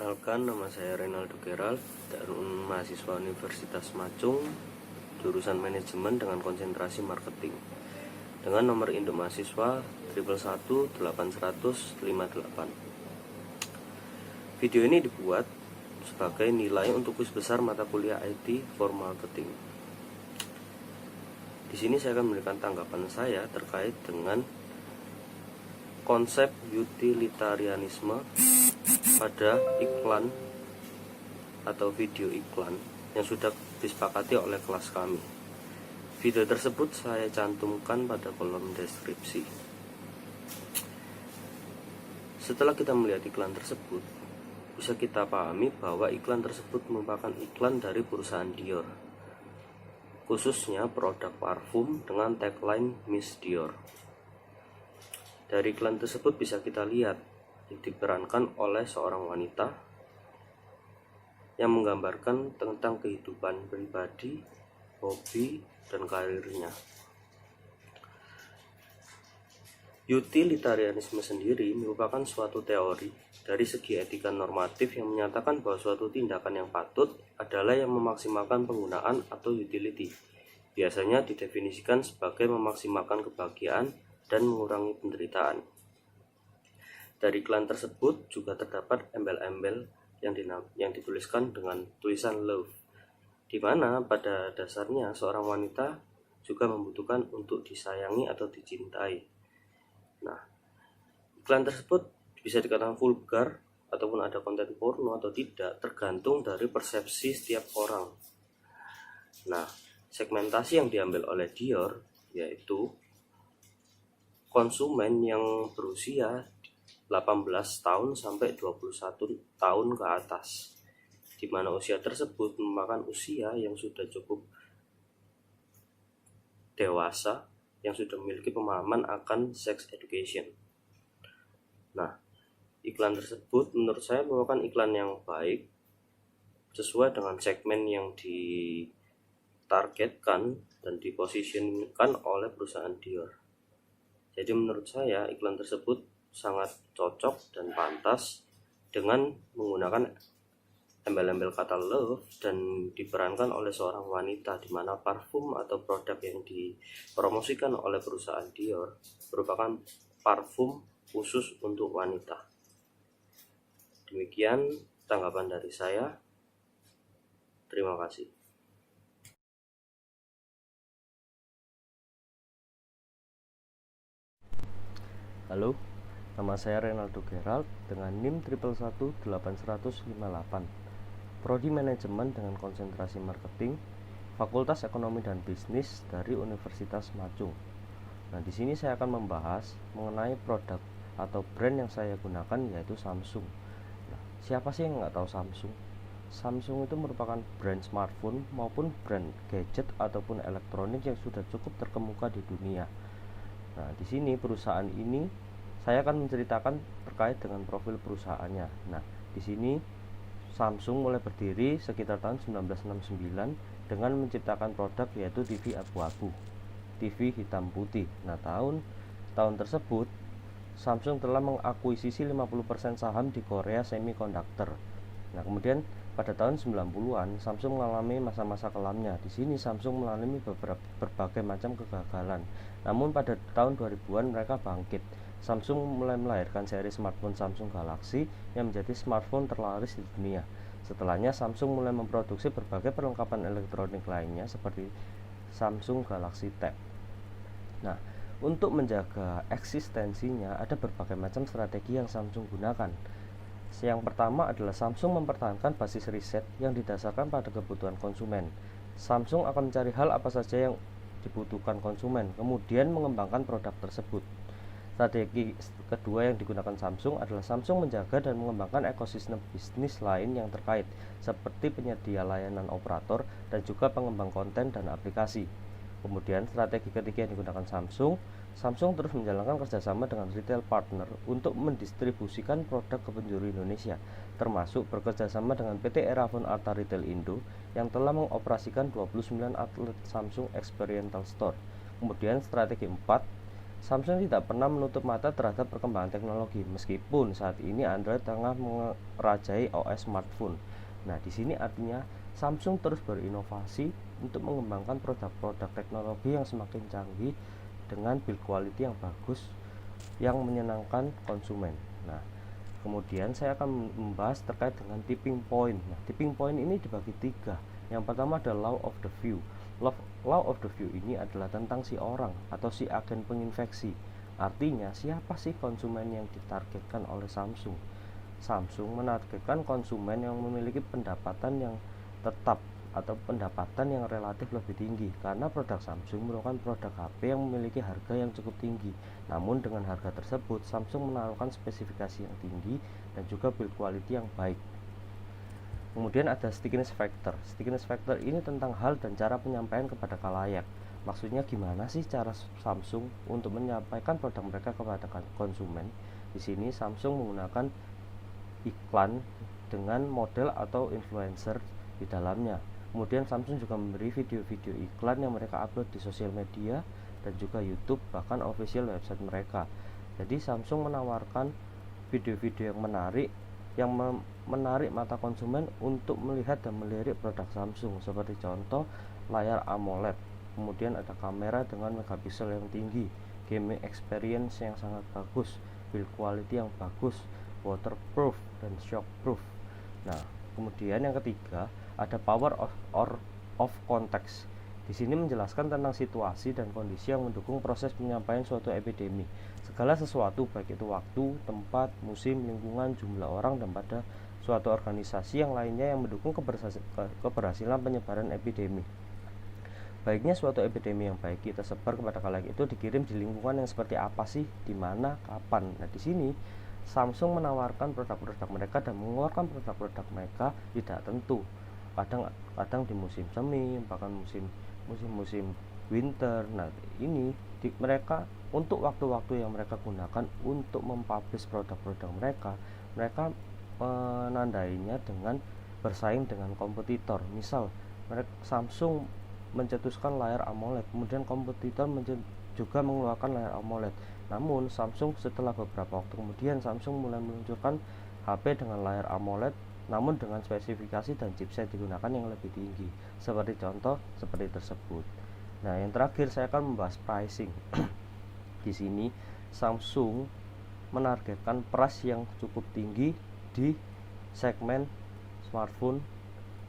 Perkenalkan, nama saya Renaldo Gerald dan mahasiswa Universitas Macung, jurusan manajemen dengan konsentrasi marketing. Dengan nomor induk mahasiswa 111810058. Video ini dibuat sebagai nilai untuk kuis besar mata kuliah IT for Marketing. Di sini saya akan memberikan tanggapan saya terkait dengan konsep utilitarianisme pada iklan atau video iklan yang sudah disepakati oleh kelas kami. Video tersebut saya cantumkan pada kolom deskripsi. Setelah kita melihat iklan tersebut, bisa kita pahami bahwa iklan tersebut merupakan iklan dari perusahaan Dior, khususnya produk parfum dengan tagline Miss Dior. Dari iklan tersebut bisa kita lihat diperankan oleh seorang wanita yang menggambarkan tentang kehidupan pribadi, hobi, dan karirnya. Utilitarianisme sendiri merupakan suatu teori dari segi etika normatif yang menyatakan bahwa suatu tindakan yang patut adalah yang memaksimalkan penggunaan atau utility. Biasanya didefinisikan sebagai memaksimalkan kebahagiaan dan mengurangi penderitaan. Dari iklan tersebut juga terdapat embel-embel yang dituliskan dengan tulisan love, di mana pada dasarnya seorang wanita juga membutuhkan untuk disayangi atau dicintai. Nah, iklan tersebut bisa dikatakan vulgar ataupun ada konten porno atau tidak, tergantung dari persepsi setiap orang. Nah, segmentasi yang diambil oleh Dior yaitu konsumen yang berusia 18 tahun sampai 21 tahun ke atas, di mana usia tersebut merupakan usia yang sudah cukup dewasa, yang sudah memiliki pemahaman akan sex education. Nah, iklan tersebut menurut saya merupakan iklan yang baik, sesuai dengan segmen yang ditargetkan dan diposisikan oleh perusahaan Dior. Jadi menurut saya iklan tersebut sangat cocok dan pantas dengan menggunakan embel-embel kata love dan diperankan oleh seorang wanita, di mana parfum atau produk yang dipromosikan oleh perusahaan Dior merupakan parfum khusus untuk wanita. Demikian tanggapan dari saya. Terima kasih. Halo, nama saya Renaldo Gerald dengan NIM 111810058, Prodi Manajemen dengan konsentrasi Marketing, Fakultas Ekonomi dan Bisnis dari Universitas Macung. Nah, di sini saya akan membahas mengenai produk atau brand yang saya gunakan, yaitu Samsung. Nah, siapa sih yang nggak tahu Samsung? Samsung itu merupakan brand smartphone maupun brand gadget ataupun elektronik yang sudah cukup terkemuka di dunia. Nah, di sini perusahaan ini saya akan menceritakan terkait dengan profil perusahaannya. Nah, di sini Samsung mulai berdiri sekitar tahun 1969 dengan menciptakan produk yaitu TV abu-abu, TV hitam putih. Nah, tahun tersebut Samsung telah mengakuisisi 50% saham di Korea Semiconductor. Nah, kemudian pada tahun 90-an Samsung mengalami masa-masa kelamnya. Di sini Samsung mengalami berbagai macam kegagalan. Namun pada tahun 2000-an mereka bangkit. Samsung mulai melahirkan seri smartphone Samsung Galaxy yang menjadi smartphone terlaris di dunia. Setelahnya Samsung mulai memproduksi berbagai perlengkapan elektronik lainnya seperti Samsung Galaxy Tab. Nah, untuk menjaga eksistensinya ada berbagai macam strategi yang Samsung gunakan. Yang pertama adalah Samsung mempertahankan basis riset yang didasarkan pada kebutuhan konsumen. Samsung akan mencari hal apa saja yang dibutuhkan konsumen, kemudian mengembangkan produk tersebut. Strategi kedua yang digunakan Samsung adalah Samsung menjaga dan mengembangkan ekosistem bisnis lain yang terkait, seperti penyedia layanan operator dan juga pengembang konten dan aplikasi. Kemudian strategi ketiga yang digunakan Samsung terus menjalankan kerjasama dengan retail partner untuk mendistribusikan produk ke penjuru Indonesia, termasuk bekerjasama dengan PT Erafone Arta Retail Indo yang telah mengoperasikan 29 outlet Samsung Experiential Store. Kemudian strategi 4 Samsung tidak pernah menutup mata terhadap perkembangan teknologi, meskipun saat ini Android tengah merajai OS smartphone. Nah, di sini artinya Samsung terus berinovasi untuk mengembangkan produk-produk teknologi yang semakin canggih dengan build quality yang bagus yang menyenangkan konsumen. Nah, kemudian saya akan membahas terkait dengan tipping point. Nah, tipping point ini dibagi 3. Yang pertama adalah law of the few. Law of the few ini adalah tentang si orang atau si agen penginfeksi. Artinya, siapa sih konsumen yang ditargetkan oleh Samsung? Samsung menargetkan konsumen yang memiliki pendapatan yang tetap atau pendapatan yang relatif lebih tinggi, karena produk Samsung merupakan produk HP yang memiliki harga yang cukup tinggi. Namun dengan harga tersebut, Samsung menawarkan spesifikasi yang tinggi dan juga build quality yang baik. Kemudian ada stickiness factor. Stickiness factor ini tentang hal dan cara penyampaian kepada khalayak. Maksudnya gimana sih cara Samsung untuk menyampaikan produk mereka kepada konsumen? Di sini Samsung menggunakan iklan dengan model atau influencer di dalamnya. Kemudian Samsung juga memberi video-video iklan yang mereka upload di sosial media dan juga YouTube, bahkan official website mereka. Jadi Samsung menawarkan video-video yang menarik mata konsumen untuk melihat dan melirik produk Samsung, seperti contoh layar AMOLED, kemudian ada kamera dengan megapiksel yang tinggi, gaming experience yang sangat bagus, build quality yang bagus, waterproof dan shockproof. Nah, kemudian yang ketiga ada power of context. Di sini menjelaskan tentang situasi dan kondisi yang mendukung proses penyampaian suatu epidemi. Segala sesuatu, baik itu waktu, tempat, musim, lingkungan, jumlah orang, dan pada suatu organisasi yang lainnya yang mendukung keberhasilan penyebaran epidemi. Baiknya suatu epidemi yang baik kita sebar kepada khalayak itu dikirim di lingkungan yang seperti apa sih, di mana, kapan. Nah, di sini Samsung menawarkan produk-produk mereka dan mengeluarkan produk-produk mereka tidak tentu. Kadang di musim semi, bahkan musim winter. Nah, ini mereka untuk waktu-waktu yang mereka gunakan untuk mempublish produk-produk mereka menandainya dengan bersaing dengan kompetitor. Misal Samsung mencetuskan layar AMOLED, kemudian kompetitor juga mengeluarkan layar AMOLED. Namun Samsung setelah beberapa waktu kemudian Samsung mulai meluncurkan HP dengan layar AMOLED, namun dengan spesifikasi dan chipset digunakan yang lebih tinggi. Seperti contoh seperti tersebut. Nah, yang terakhir saya akan membahas pricing. Di sini Samsung menargetkan price yang cukup tinggi di segmen smartphone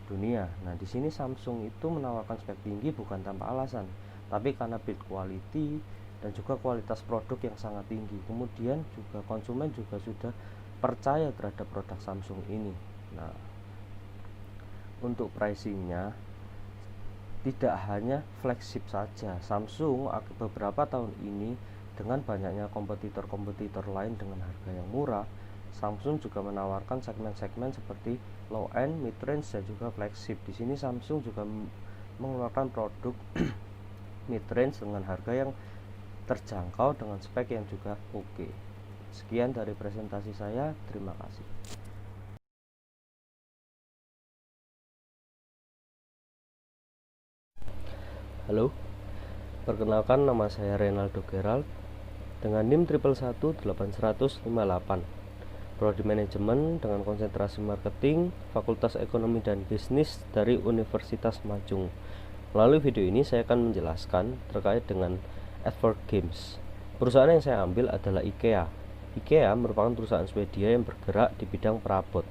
dunia. Nah, di sini Samsung itu menawarkan spek tinggi bukan tanpa alasan, tapi karena build quality dan juga kualitas produk yang sangat tinggi. Kemudian juga konsumen juga sudah percaya terhadap produk Samsung ini. Nah, untuk pricingnya tidak hanya flagship saja. Samsung beberapa tahun ini dengan banyaknya kompetitor-kompetitor lain dengan harga yang murah, Samsung juga menawarkan segmen-segmen seperti low end, mid range dan juga flagship. Di sini Samsung juga mengeluarkan produk mid range dengan harga yang terjangkau dengan spek yang juga oke. Sekian dari presentasi saya, terima kasih. Halo, perkenalkan nama saya Renaldo Gerald dengan NIM 1111858, Prodi Manajemen dengan konsentrasi Marketing, Fakultas Ekonomi dan Bisnis dari Universitas Majung. Melalui video ini saya akan menjelaskan terkait dengan Edward Games. Perusahaan yang saya ambil adalah IKEA. IKEA merupakan perusahaan Swedia yang bergerak di bidang perabot.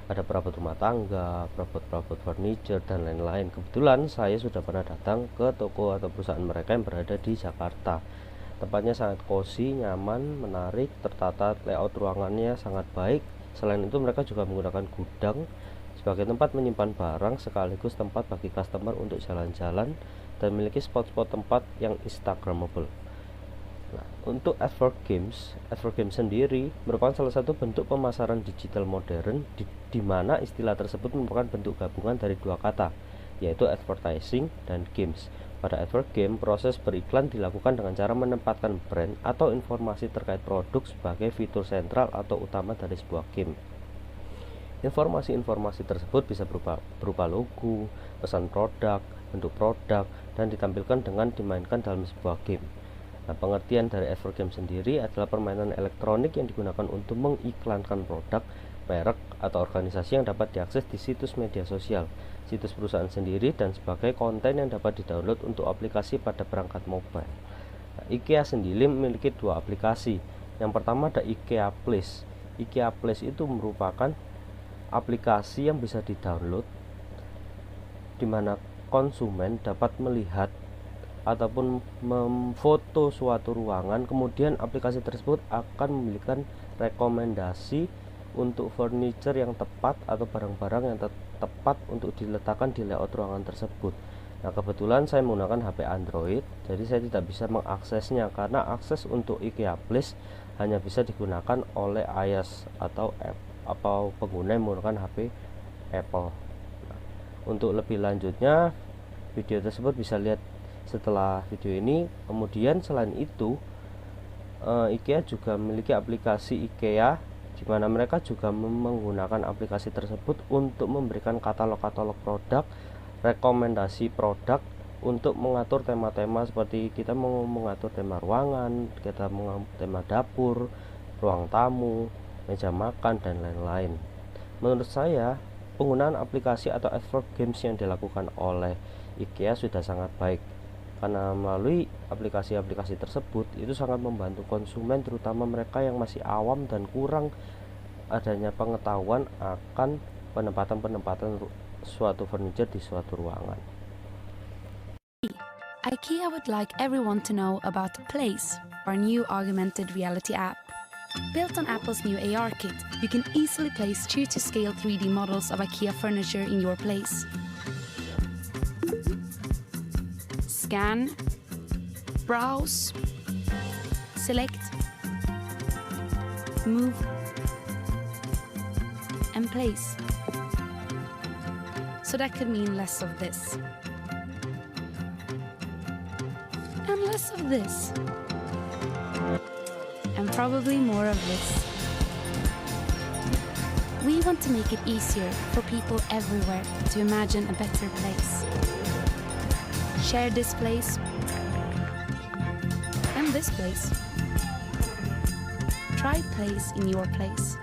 Ada perabot rumah tangga, perabot furniture, dan lain-lain. Kebetulan saya sudah pernah datang ke toko atau perusahaan mereka yang berada di Jakarta. Tempatnya sangat cozy, nyaman, menarik, tertata, layout ruangannya sangat baik. Selain itu mereka juga menggunakan gudang sebagai tempat menyimpan barang sekaligus tempat bagi customer untuk jalan-jalan dan memiliki spot-spot tempat yang instagramable. Nah, untuk Edward Games sendiri merupakan salah satu bentuk pemasaran digital modern di mana istilah tersebut merupakan bentuk gabungan dari dua kata, yaitu advertising dan games. Pada Edward Game, proses beriklan dilakukan dengan cara menempatkan brand atau informasi terkait produk sebagai fitur sentral atau utama dari sebuah game. Informasi-informasi tersebut bisa berupa logo, pesan produk, bentuk produk, dan ditampilkan dengan dimainkan dalam sebuah game. Nah, pengertian dari advert game sendiri adalah permainan elektronik yang digunakan untuk mengiklankan produk, merek, atau organisasi yang dapat diakses di situs media sosial, situs perusahaan sendiri, dan sebagai konten yang dapat didownload untuk aplikasi pada perangkat mobile. Nah, IKEA sendiri memiliki dua aplikasi. Yang pertama ada IKEA Place. IKEA Place itu merupakan aplikasi yang bisa didownload di mana konsumen dapat melihat ataupun memfoto suatu ruangan, kemudian aplikasi tersebut akan memberikan rekomendasi untuk furniture yang tepat atau barang-barang yang tepat untuk diletakkan di layout ruangan tersebut. Nah, kebetulan saya menggunakan HP Android, jadi saya tidak bisa mengaksesnya karena akses untuk IKEA Place hanya bisa digunakan oleh iOS atau pengguna yang menggunakan HP Apple. Nah, untuk lebih lanjutnya video tersebut bisa lihat setelah video ini. Kemudian selain itu IKEA juga memiliki aplikasi IKEA, di mana mereka juga menggunakan aplikasi tersebut untuk memberikan katalog-katalog produk, rekomendasi produk, untuk mengatur tema-tema seperti kita mau mengatur tema ruangan, kita mengatur tema dapur, ruang tamu, meja makan, dan lain-lain. Menurut saya, penggunaan aplikasi atau advert games yang dilakukan oleh IKEA sudah sangat baik, karena melalui aplikasi-aplikasi tersebut itu sangat membantu konsumen, terutama mereka yang masih awam dan kurang adanya pengetahuan akan penempatan suatu furniture di suatu ruangan. IKEA would like everyone to know about Place, our new augmented reality app. Built on Apple's new AR kit, you can easily place true to scale 3D models of IKEA furniture in your place. Scan, browse, select, move, and place. So that could mean less of this, and less of this, and probably more of this. We want to make it easier for people everywhere to imagine a better place. Share this place and this place. Try Place in your place.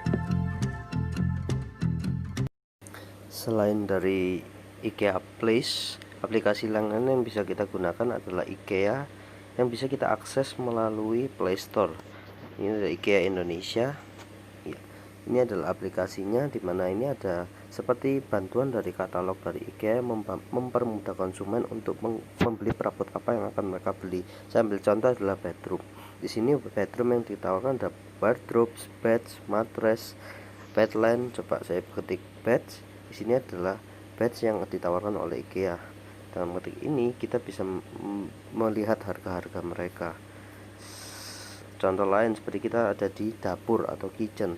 Selain dari IKEA Place, aplikasi lainnya yang bisa kita gunakan adalah IKEA yang bisa kita akses melalui Play Store. Ini ada IKEA Indonesia. Ya, ini adalah aplikasinya, dimana ini ada seperti bantuan dari katalog dari IKEA yang mempermudah konsumen untuk membeli perabot apa yang akan mereka beli. Saya ambil contoh adalah bedroom. Di sini bedroom yang ditawarkan ada wardrobe, beds, mattress, bedline. Coba saya ketik beds. Di sini adalah beds yang ditawarkan oleh IKEA. Dengan ketik ini kita bisa melihat harga-harga mereka. Contoh lain seperti kita ada di dapur atau kitchen.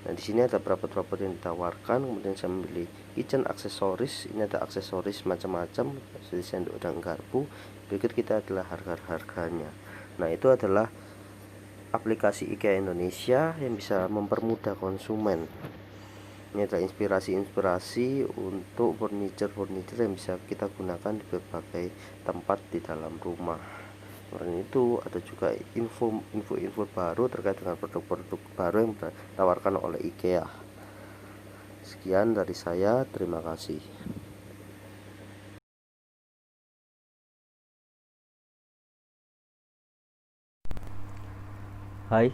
Nah, di sini ada perabot-perabot yang ditawarkan. Kemudian saya memilih kitchen aksesoris. Ini ada aksesoris macam-macam seperti sendok dan garpu. Berikut kita adalah harga-harganya. Nah, itu adalah aplikasi IKEA Indonesia yang bisa mempermudah konsumen. Ini adalah inspirasi-inspirasi untuk furniture yang bisa kita gunakan di berbagai tempat di dalam rumah. Selain itu ada juga info baru terkait dengan produk-produk baru yang ditawarkan oleh IKEA. Sekian dari saya, terima kasih. Hai,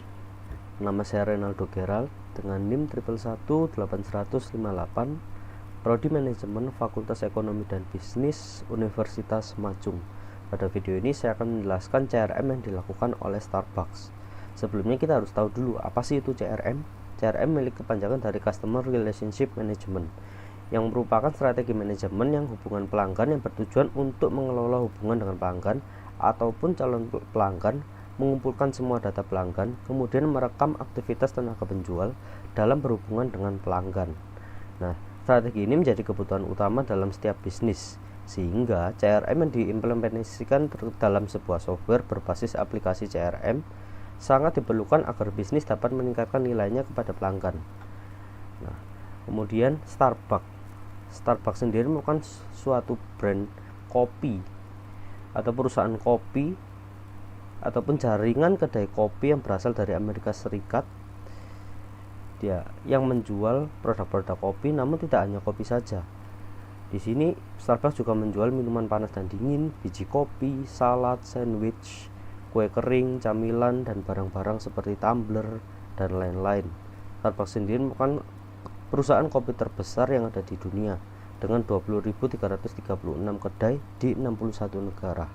nama saya Renaldo Gerald dengan NIM 1118158, Prodi Manajemen Fakultas Ekonomi dan Bisnis Universitas Majung. Pada video ini saya akan menjelaskan CRM yang dilakukan oleh Starbucks. Sebelumnya kita harus tahu dulu apa sih itu CRM. CRM milik kepanjangan dari Customer Relationship Management, yang merupakan strategi manajemen yang hubungan pelanggan yang bertujuan untuk mengelola hubungan dengan pelanggan ataupun calon pelanggan, mengumpulkan semua data pelanggan, kemudian merekam aktivitas tenaga penjual dalam berhubungan dengan pelanggan. Nah, strategi ini menjadi kebutuhan utama dalam setiap bisnis, sehingga CRM yang diimplementasikan dalam sebuah software berbasis aplikasi CRM sangat diperlukan agar bisnis dapat meningkatkan nilainya kepada pelanggan. Nah, kemudian Starbucks sendiri merupakan suatu brand kopi atau perusahaan kopi ataupun jaringan kedai kopi yang berasal dari Amerika Serikat yang menjual produk-produk kopi, namun tidak hanya kopi saja. Di sini Starbucks juga menjual minuman panas dan dingin, biji kopi, salad, sandwich, kue kering, camilan, dan barang-barang seperti tumbler dan lain-lain. Starbucks sendiri merupakan perusahaan kopi terbesar yang ada di dunia dengan 20.336 kedai di 61 negara.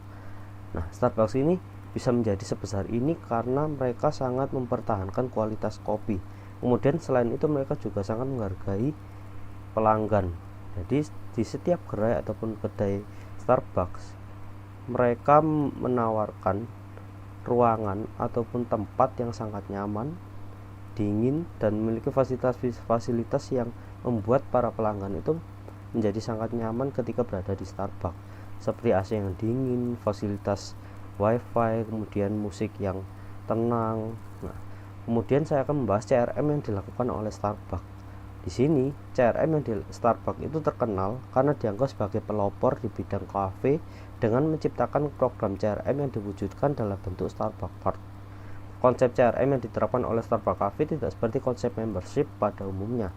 Nah, Starbucks ini bisa menjadi sebesar ini karena mereka sangat mempertahankan kualitas kopi. Kemudian selain itu mereka juga sangat menghargai pelanggan. Jadi di setiap gerai ataupun kedai Starbucks mereka menawarkan ruangan ataupun tempat yang sangat nyaman, dingin, dan memiliki fasilitas yang membuat para pelanggan itu menjadi sangat nyaman ketika berada di Starbucks, seperti AC yang dingin, fasilitas wifi, kemudian musik yang tenang. Nah, kemudian saya akan membahas CRM yang dilakukan oleh Starbucks. Di sini CRM yang di Starbucks itu terkenal karena dianggap sebagai pelopor di bidang kafe dengan menciptakan program CRM yang diwujudkan dalam bentuk Starbucks Card. Konsep CRM yang diterapkan oleh Starbucks Cafe tidak seperti konsep membership pada umumnya.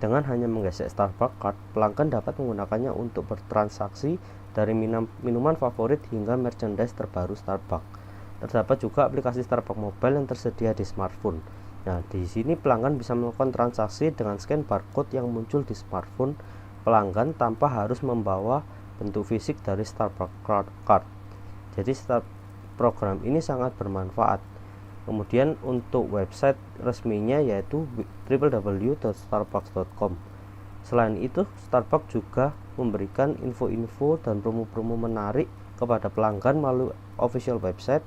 Dengan hanya menggesek Starbucks Card, pelanggan dapat menggunakannya untuk bertransaksi dari minuman favorit hingga merchandise terbaru Starbucks. Terdapat juga aplikasi Starbucks Mobile yang tersedia di smartphone. Nah, di sini pelanggan bisa melakukan transaksi dengan scan barcode yang muncul di smartphone pelanggan tanpa harus membawa bentuk fisik dari Starbucks Card. Jadi program ini sangat bermanfaat. Kemudian untuk website resminya yaitu www.starbucks.com. Selain itu, Starbucks juga memberikan info-info dan promo-promo menarik kepada pelanggan melalui official website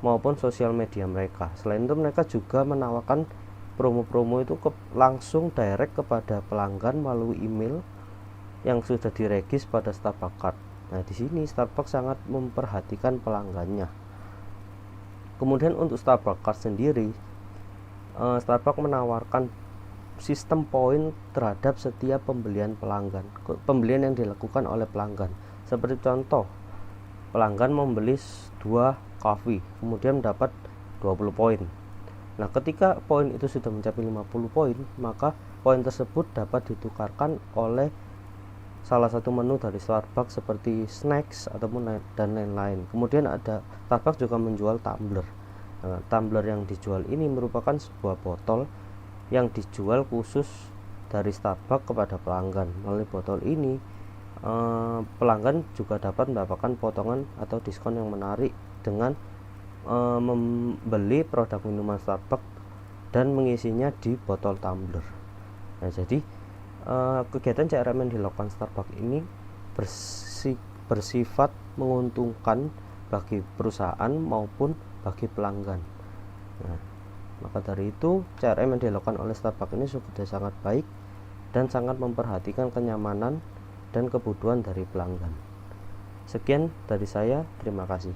maupun sosial media mereka. Selain itu, mereka juga menawarkan promo-promo itu langsung direct kepada pelanggan melalui email yang sudah diregis pada Starbucks Card. Nah, di sini Starbucks sangat memperhatikan pelanggannya. Kemudian untuk Starbucks Card sendiri, Starbucks menawarkan sistem poin terhadap setiap pembelian yang dilakukan oleh pelanggan. Seperti contoh, pelanggan membeli 2 kopi, kemudian mendapat 20 poin. Nah, ketika poin itu sudah mencapai 50 poin, maka poin tersebut dapat ditukarkan oleh salah satu menu dari Starbucks seperti snacks ataupun dan lain-lain. Kemudian Starbucks juga menjual tumbler. Nah, tumbler yang dijual ini merupakan sebuah botol yang dijual khusus dari Starbucks kepada pelanggan. Melalui botol ini, pelanggan juga dapat mendapatkan potongan atau diskon yang menarik dengan membeli produk minuman Starbucks dan mengisinya di botol tumbler. Nah, jadi kegiatan CRM yang dilakukan Starbucks ini bersifat menguntungkan bagi perusahaan maupun bagi pelanggan. Nah, maka dari itu CRM yang dilakukan oleh Starbucks ini sudah sangat baik dan sangat memperhatikan kenyamanan dan kebutuhan dari pelanggan. Sekian dari saya, terima kasih.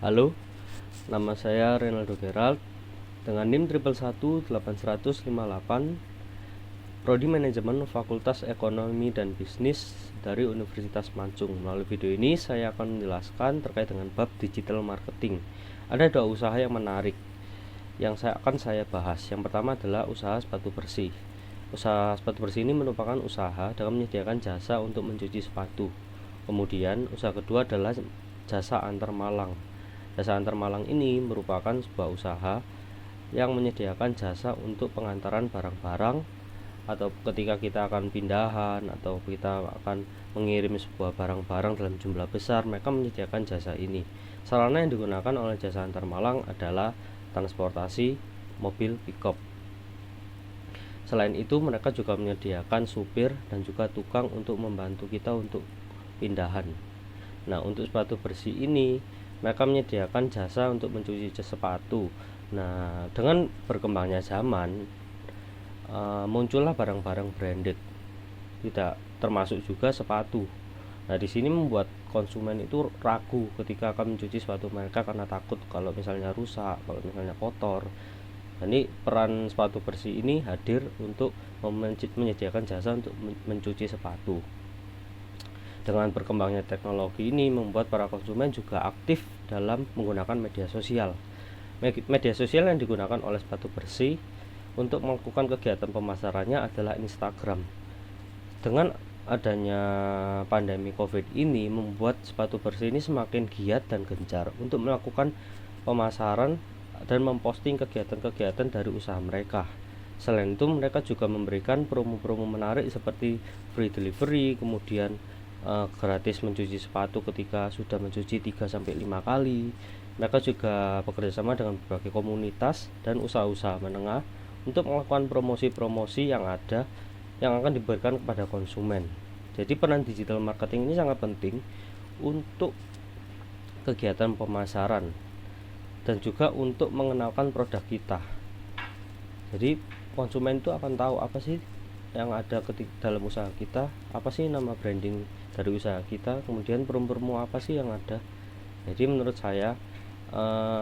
Halo, nama saya Renaldo Gerald dengan NIM 1111858, Prodi Manajemen Fakultas Ekonomi dan Bisnis dari Universitas Mancung. Melalui video ini saya akan menjelaskan terkait dengan bab digital marketing. Ada 2 usaha yang menarik yang akan saya bahas. Yang pertama adalah usaha sepatu bersih. Usaha sepatu bersih ini merupakan usaha dengan menyediakan jasa untuk mencuci sepatu. Kemudian usaha kedua adalah jasa antar malang. Jasa antar malang ini merupakan sebuah usaha yang menyediakan jasa untuk pengantaran barang-barang, atau ketika kita akan pindahan atau kita akan mengirim sebuah barang-barang dalam jumlah besar, mereka menyediakan jasa ini. Sarana yang digunakan oleh jasa antar malang adalah transportasi mobil pickup. Selain itu, mereka juga menyediakan supir dan juga tukang untuk membantu kita untuk pindahan. Nah, untuk sepatu bersih ini mereka menyediakan jasa untuk mencuci sepatu. Nah, dengan berkembangnya zaman, muncullah barang-barang branded, tidak termasuk juga sepatu. Nah, di sini membuat konsumen itu ragu ketika akan mencuci sepatu mereka karena takut kalau misalnya rusak, kalau misalnya kotor. Jadi peran sepatu bersih ini hadir untuk menyediakan jasa untuk mencuci sepatu. Dengan berkembangnya teknologi ini membuat para konsumen juga aktif dalam menggunakan media sosial. Media sosial yang digunakan oleh sepatu bersih untuk melakukan kegiatan pemasarannya adalah Instagram. Dengan adanya pandemi COVID ini membuat sepatu bersih ini semakin giat dan gencar untuk melakukan pemasaran dan memposting kegiatan-kegiatan dari usaha mereka. Selain itu mereka juga memberikan promo-promo menarik seperti free delivery, kemudian gratis mencuci sepatu ketika sudah mencuci 3-5 kali. Mereka juga bekerjasama dengan berbagai komunitas dan usaha-usaha menengah untuk melakukan promosi-promosi yang akan diberikan kepada konsumen. Jadi peran digital marketing ini sangat penting untuk kegiatan pemasaran dan juga untuk mengenalkan produk kita. Jadi konsumen itu akan tahu apa sih yang ada dalam usaha kita, apa sih nama branding dari usaha kita, kemudian promo-promo apa sih yang ada. Jadi menurut saya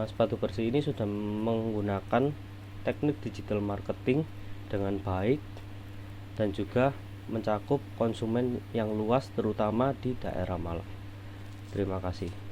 sepatu bersih ini sudah menggunakan teknik digital marketing dengan baik dan juga mencakup konsumen yang luas terutama di daerah Malang. Terima kasih.